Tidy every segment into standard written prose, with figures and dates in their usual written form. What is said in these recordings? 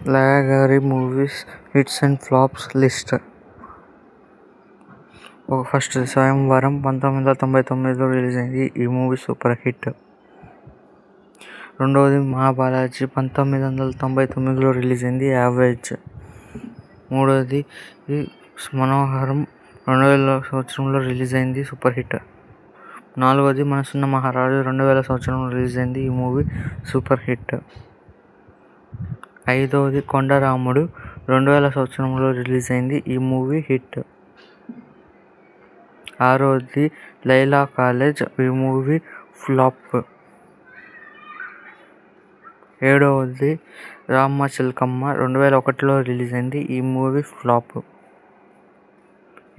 Lagari Movies Hits and Flops List. First స్వయంవరం 1999లో release అయింది. ఈ మూవీ సూపర్ హిట్. రెండవది మహాబాలాజీ 1999లో రిలీజ్ అయింది, యావరేజ్. మూడవది మనోహరం 2000 రిలీజ్ అయింది, సూపర్ హిట్. నాలుగవది మనసున్న మహారాజు 2000 రిలీజ్ అయింది, ఈ మూవీ సూపర్ హిట్. ఐదవది కొండరాముడు 2000 రిలీజ్ అయింది, ఈ మూవీ హిట్. ఆరవది లైలా కాలేజ్, ఈ మూవీ ఫ్లాప్. ఏడవది రామచిలకమ్మ 2001లో రిలీజ్ అయింది, ఈ మూవీ ఫ్లాప్.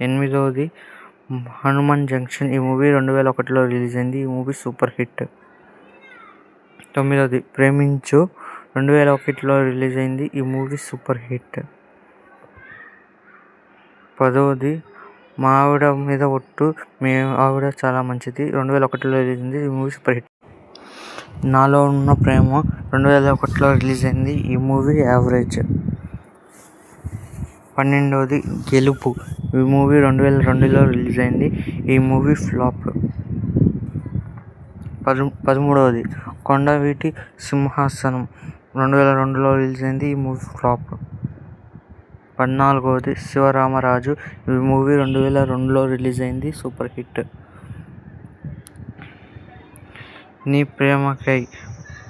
ఎనిమిదవది హనుమాన్ జంక్షన్, ఈ మూవీ 2001లో రిలీజ్ అయింది, ఈ మూవీ సూపర్ హిట్. తొమ్మిదవది ప్రేమించు 2001లో రిలీజ్ అయింది, ఈ మూవీ సూపర్ హిట్. పదవది మా ఆవిడ మీద ఒట్టు, మీ ఆవిడ చాలా మంచిది 2001లో రిలీజ్ అయింది, ఈ మూవీ సూపర్ హిట్. నాలో ఉన్న ప్రేమ 2001లో రిలీజ్ అయింది, ఈ మూవీ యావరేజ్. 12వది గెలుపు, ఈ మూవీ 2002లో రిలీజ్ అయింది, ఈ మూవీ ఫ్లాప్. 13వది కొండవీటి సింహాసనం 2002లో రిలీజ్ అయింది, ఈ మూవీ ఫ్లాప్. 14వది శివరామరాజు, ఈ మూవీ 2002లో రిలీజ్ అయింది, సూపర్ హిట్. నీ ప్రేమకై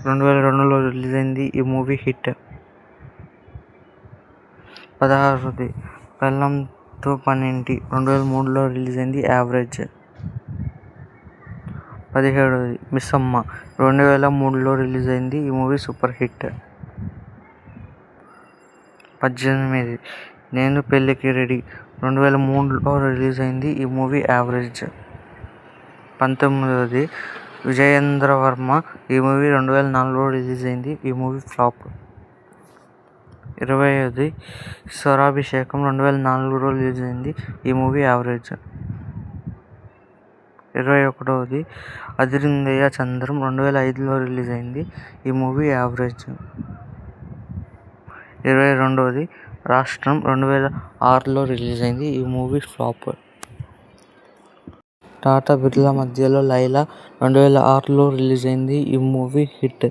2002లో రిలీజ్ అయింది, ఈ మూవీ హిట్. 16వది పెళ్ళాంతో పనేంటి 2003లో రిలీజ్ అయింది, యావరేజ్. 17వది మిస్సమ్మ 2003లో రిలీజ్ అయింది, ఈ మూవీ సూపర్ హిట్. 18 నేను పెళ్ళికి రెడీ 2003లో రిలీజ్ అయింది, ఈ మూవీ యావరేజ్. 19వది విజయేంద్రవర్మ, ఈ మూవీ 2004లో రిలీజ్ అయింది, ఈ మూవీ ఫ్లాప్. 20వది స్వరాభిషేకం 2004లో రిలీజ్ అయింది, ఈ మూవీ యావరేజ్. 21వది అదిరిందయ్య చంద్రం 2005లో రిలీజ్ అయింది, ఈ మూవీ యావరేజ్. 22వది రాష్ట్రం 2006లో రిలీజ్ అయింది, ఈ మూవీ ఫ్లాప్. టాటా బిర్లా మధ్యలో లైలా 2006లో రిలీజ్ అయింది, ఈ మూవీ హిట్.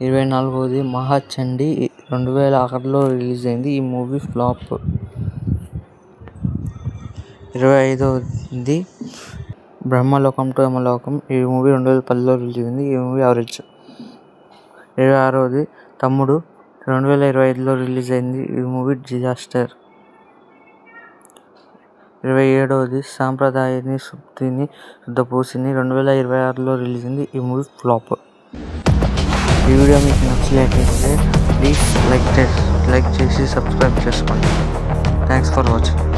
24వది మహాచండి 2006లో రిలీజ్ అయింది, ఈ మూవీ ఫ్లాప్. 25వది బ్రహ్మలోకం టు యమలోకం, ఈ మూవీ 2010లో రిలీజ్ అయింది, ఈ మూవీ యావరేజ్. 26వది తమ్ముడు 2025లో రిలీజ్ అయింది, ఈ మూవీ డిజాస్టర్. 27వది సాంప్రదాయని సుప్తిని శుద్ధపూసిని 2026లో రిలీజ్ అయింది, ఈ మూవీ ఫ్లాప్. ఈ వీడియో మీకు నచ్చలేకపోతే ప్లీజ్ లైక్ చేసి సబ్స్క్రైబ్ చేసుకోండి. Thanks for watching.